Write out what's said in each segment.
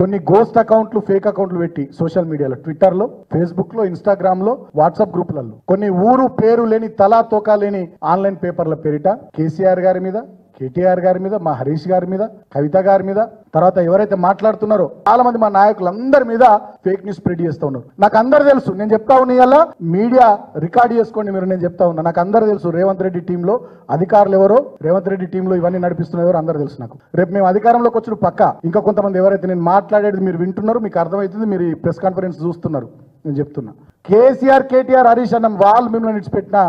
కొన్ని గోస్ట్ అకౌంట్లు ఫేక్ అకౌంట్లు పెట్టి సోషల్ మీడియాలో ట్విట్టర్లో ఫేస్బుక్లో ఇన్స్టాగ్రామ్లో వాట్సాప్ గ్రూపులలో కొన్ని ఊరు పేరు లేని తలా తోకా లేని ఆన్లైన్ పేపర్ల పేరిట కేసీఆర్ గారి మీద కేటీఆర్ గారి మీద మా హరీష్ గారి మీద కవిత గారి మీద తర్వాత ఎవరైతే మాట్లాడుతున్నారో చాలా మంది మా నాయకులందరి మీద ఫేక్ న్యూస్ స్ప్రెడ్ చేస్తూ ఉన్నారు. నాకు అందరు తెలుసు, నేను చెప్తా ఉన్నా ఇవాళ మీడియా రికార్డ్ చేసుకోండి మీరు, నేను చెప్తా ఉన్నా నాకు అందరు తెలుసు. రేవంత్ రెడ్డి టీంలో అధికారులు ఎవరో, రేవంత్ రెడ్డి టీంలో ఇవన్నీ నడిపిస్తున్న ఎవరో అందరు తెలుసు నాకు. రేపు మేము అధికారంలోకి వచ్చిన పక్క ఇంకా కొంతమంది ఎవరైతే నేను మాట్లాడేది మీరు వింటున్నారు, మీకు అర్థమవుతుంది, మీరు ఈ ప్రెస్ కాన్ఫరెన్స్ చూస్తున్నారు. నేను చెప్తున్నా కేసీఆర్ కేటీఆర్ హరీష్ అన్న వాళ్ళు మిమ్మల్ని నిడిచిపెట్టినా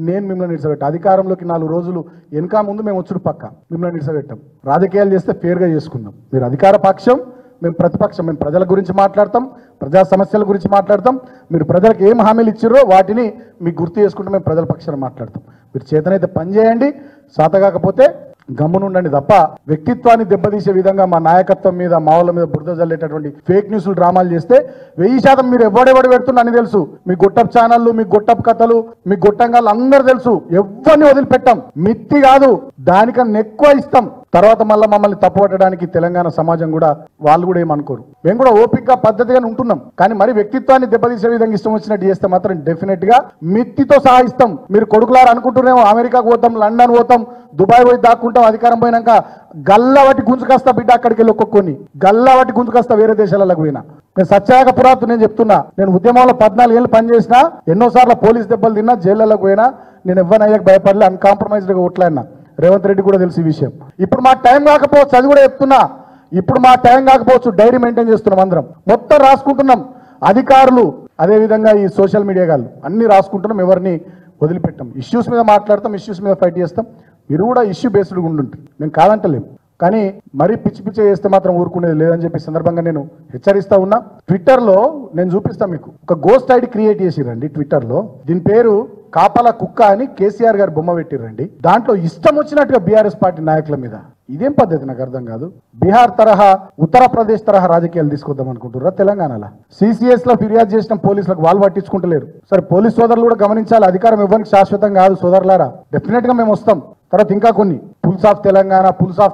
నేను మిమ్మల్ని నిడిచిపెట్టా. అధికారంలోకి 4 రోజులు వెనక ముందు మేము వచ్చుడు పక్క మిమ్మల్ని నిడిచిపెట్టాం. రాజకీయాలు చేస్తే ఫేర్గా చేసుకుందాం. మీరు అధికార పక్షం, మేము ప్రతిపక్షం. మేము ప్రజల గురించి మాట్లాడతాం, ప్రజా సమస్యల గురించి మాట్లాడతాం. మీరు ప్రజలకు ఏం హామీలు ఇచ్చిర్రో వాటిని మీకు గుర్తు చేసుకుంటూ మేము ప్రజల పక్షాన్ని మాట్లాడతాం. మీరు చేతనైతే పని చేయండి, సాతగాకపోతే గమ్మునుండండి తప్ప వ్యక్తిత్వాన్ని దెబ్బతీసే విధంగా మా నాయకత్వం మీద మా వాళ్ళ మీద బురద జల్లేటటువంటి ఫేక్ న్యూస్లు డ్రామాలు చేస్తే 1000% మీరు ఎవడెవడు పెడుతున్నా అని తెలుసు. మీ గొట్టపు ఛానళ్ళు, మీ గొట్టపు కథలు, మీ గొట్టంగాళ్ళు అందరూ తెలుసు. ఎవరిని వదిలిపెట్టాం, మిత్తి కాదు దానికన్నా ఎక్కువ ఇస్తాం. తర్వాత మళ్ళీ మమ్మల్ని తప్పుపట్టడానికి తెలంగాణ సమాజం కూడా వాళ్ళు కూడా ఏమనుకోరు. మేము కూడా ఓపికగా పద్ధతిగానే ఉంటున్నాం. కానీ మరి వ్యక్తిత్వాన్ని దెబ్బతీసే విధంగా ఇష్టం వచ్చినట్టు చేస్తే మాత్రం డెఫినెట్ గా మిత్తితో సహా ఇస్తాం. మీరు కొడుకులారు అనుకుంటున్నామో అమెరికాకు పోతాం, లండన్ పోతాం, దుబాయ్ పోయి దాక్కుంటాం. అధికారం పోయినాక గల్లవటి గుంజుకొస్తా బిడ్డ, అక్కడికి వెళ్ళి ఒక్కొక్కని గల్లవటి గుంజుకొస్తా వేరే దేశాలకు పోయినా. నేను సత్యాగ పురాతు నేను చెప్తున్నా, నేను ఉద్యమంలో 14 ఏళ్ళు పనిచేసినా, ఎన్నోసార్లు పోలీస్ దెబ్బలు తిన్నా, జైళ్ళకు పోయినా, నేను ఎవరినయ్యాక భయపడలే, అన్కాంప్రమైజ్డ్గా ఓట్లాడినా. రేవంత్ రెడ్డి కూడా తెలిసి విషయం. ఇప్పుడు మా టైం కాకపోవచ్చు, అది కూడా చెప్తున్నా, ఇప్పుడు మా టైం కాకపోవచ్చు. డైరీ మెయింటైన్ చేస్తున్నాం, అందరం మొత్తం రాసుకుంటున్నాం. అధికారులు అదేవిధంగా ఈ సోషల్ మీడియా గాళ్ళు అన్ని రాసుకుంటున్నాం, ఎవరిని వదిలిపెట్టాం. ఇష్యూస్ మీద మాట్లాడతాం, ఇష్యూస్ మీద ఫైట్ చేస్తాం. మీరు కూడా ఇష్యూ బేస్డ్గా ఉండుంటారు, నేను కాదంటలేము. కానీ మరీ పిచ్చి పిచ్చి చేస్తే మాత్రం ఊరుకునేది లేదని చెప్పి సందర్భంగా నేను హెచ్చరిస్తా ఉన్నా. ట్విట్టర్లో నేను చూపిస్తాను మీకు, ఒక గోస్ట్ ఐడి క్రియేట్ చేసిరండి ట్విట్టర్లో. దీని పేరు కాపల కుక్క అని కేసీఆర్ గారు బొమ్మ పెట్టిరండి. దాంట్లో ఇష్టం వచ్చినట్టుగా బీఆర్ఎస్ పార్టీ నాయకుల మీద. ఇదేం పద్ధతి నాకు అర్థం కాదు. బీహార్ తరహా, ఉత్తరప్రదేశ్ తరహా రాజకీయాలు తీసుకొద్దాం అనుకుంటున్నారా తెలంగాణలో? సిసిఎస్ లో ఫిర్యాదు చేసిన పోలీసులకు వాళ్ళు పట్టించుకుంటలేరు. సరే పోలీస్ సోదరులు కూడా గమనించాలి, అధికారం ఇవ్వడానికి శాశ్వతం కాదు సోదరులారా. డెఫినెట్ గా మేము వస్తాం. తర్వాత ఇంకా కొన్ని పుల్స్ ఆఫ్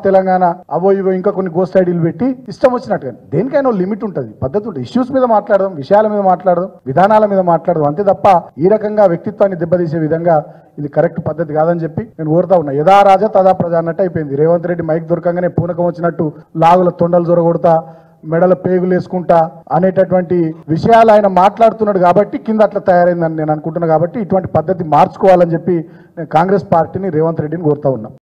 తెలంగాణ అవో ఇవో ఇంకా కొన్ని గోస్ట్ ఐడీలు పెట్టి ఇష్టం వచ్చినట్టుగా. దేనికైనా లిమిట్ ఉంటుంది, పద్ధతి ఉంటుంది. ఇష్యూస్ మీద మాట్లాడదాం, విషయాల మీద మాట్లాడదాం, విధానాల మీద మాట్లాడదాం, అంతే తప్ప ఈ రకంగా వ్యక్తిత్వాన్ని దెబ్బతీసే విధంగా ఇది కరెక్ట్ పద్ధతి కాదని చెప్పి నేను కోరుతా ఉన్నా. యథా రాజా తదా ప్రజ అన్నట్టు అయిపోయింది. రేవంత్ రెడ్డి మైక్ దొరకంగానే పూనకం వచ్చినట్టు లాగుల తొండలు జొరగొడతా, మెడల పేగులు వేసుకుంటా అనేటటువంటి విషయాలు ఆయన మాట్లాడుతున్నాడు కాబట్టి కింద అట్లా తయారైందని నేను అనుకుంటున్నా. కాబట్టి ఇటువంటి పద్ధతి మార్చుకోవాలని చెప్పి నేను కాంగ్రెస్ పార్టీని, రేవంత్ రెడ్డిని కోరుతా ఉన్నా.